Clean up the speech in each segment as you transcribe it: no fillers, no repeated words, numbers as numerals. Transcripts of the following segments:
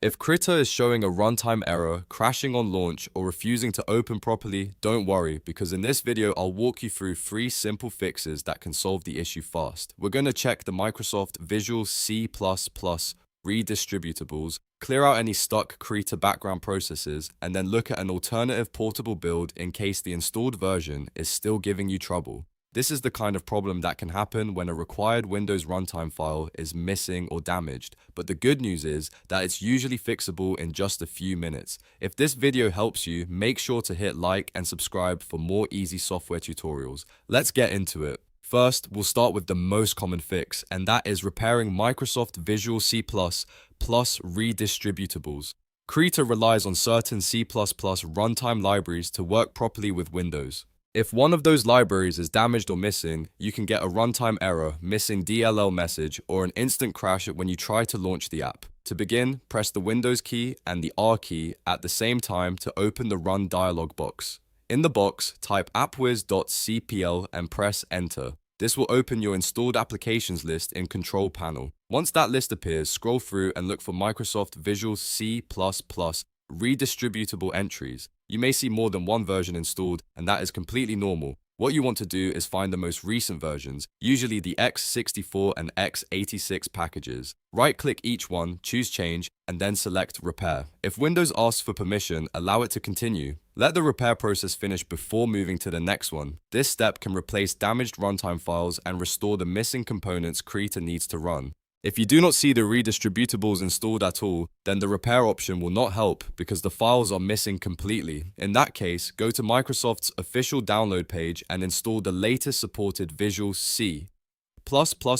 If Krita is showing a runtime error, crashing on launch, or refusing to open properly, don't worry, because in this video I'll walk you through 3 simple fixes that can solve the issue fast. We're going to check the Microsoft Visual C++ Redistributables, clear out any stuck Krita background processes, and then look at an alternative portable build in case the installed version is still giving you trouble. This is the kind of problem that can happen when a required Windows runtime file is missing or damaged, but the good news is that it's usually fixable in just a few minutes. If this video helps you, make sure to hit like and subscribe for more easy software tutorials. Let's get into it. First, we'll start with the most common fix, and that is repairing Microsoft Visual C++ Redistributables. Krita relies on certain C++ runtime libraries to work properly with Windows. If one of those libraries is damaged or missing, you can get a runtime error, missing DLL message, or an instant crash when you try to launch the app. To begin, press the Windows key and the R key at the same time to open the Run dialog box. In the box, type appwiz.cpl and press Enter. This will open your installed applications list in Control Panel. Once that list appears, scroll through and look for Microsoft Visual C++ Redistributable entries. You may see more than one version installed, and that is completely normal. What you want to do is find the most recent versions, usually the x64 and x86 packages. Right-click each one, choose Change, and then select Repair. If Windows asks for permission, allow it to continue. Let the repair process finish before moving to the next one. This step can replace damaged runtime files and restore the missing components Krita needs to run. If you do not see the redistributables installed at all, then the repair option will not help because the files are missing completely. In that case, go to Microsoft's official download page and install the latest supported Visual C++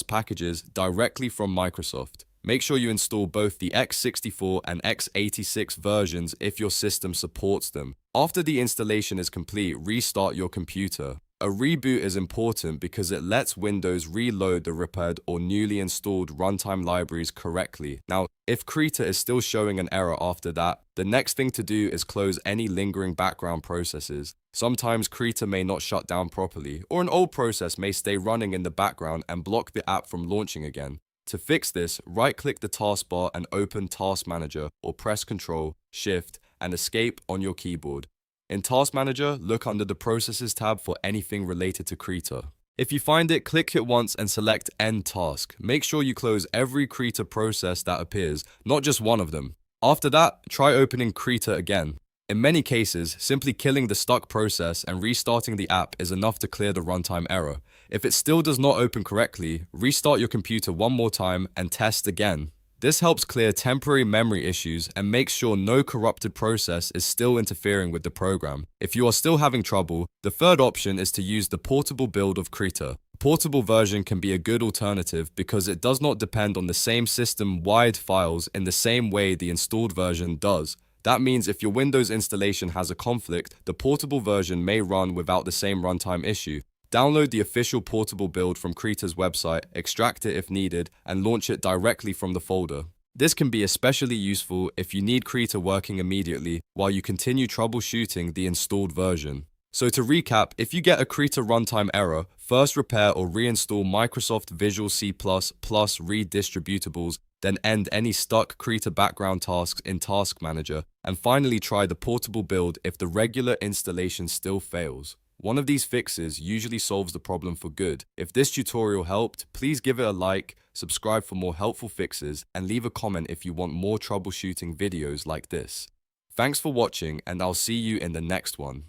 packages directly from Microsoft. Make sure you install both the x64 and x86 versions if your system supports them. After the installation is complete, restart your computer. A reboot is important because it lets Windows reload the repaired or newly installed runtime libraries correctly. Now, if Krita is still showing an error after that, the next thing to do is close any lingering background processes. Sometimes Krita may not shut down properly, or an old process may stay running in the background and block the app from launching again. To fix this, right-click the taskbar and open Task Manager, or press Ctrl, Shift, and Escape on your keyboard. In Task Manager, look under the Processes tab for anything related to Krita. If you find it, click it once and select End Task. Make sure you close every Krita process that appears, not just one of them. After that, try opening Krita again. In many cases, simply killing the stuck process and restarting the app is enough to clear the runtime error. If it still does not open correctly, restart your computer one more time and test again. This helps clear temporary memory issues and makes sure no corrupted process is still interfering with the program. If you are still having trouble, the third option is to use the portable build of Krita. A portable version can be a good alternative because it does not depend on the same system-wide files in the same way the installed version does. That means if your Windows installation has a conflict, the portable version may run without the same runtime issue. Download the official portable build from Krita's website, extract it if needed, and launch it directly from the folder. This can be especially useful if you need Krita working immediately while you continue troubleshooting the installed version. So to recap, if you get a Krita runtime error, first repair or reinstall Microsoft Visual C++ Redistributables, then end any stuck Krita background tasks in Task Manager, and finally try the portable build if the regular installation still fails. One of these fixes usually solves the problem for good. If this tutorial helped, please give it a like, subscribe for more helpful fixes, and leave a comment if you want more troubleshooting videos like this. Thanks for watching, and I'll see you in the next one.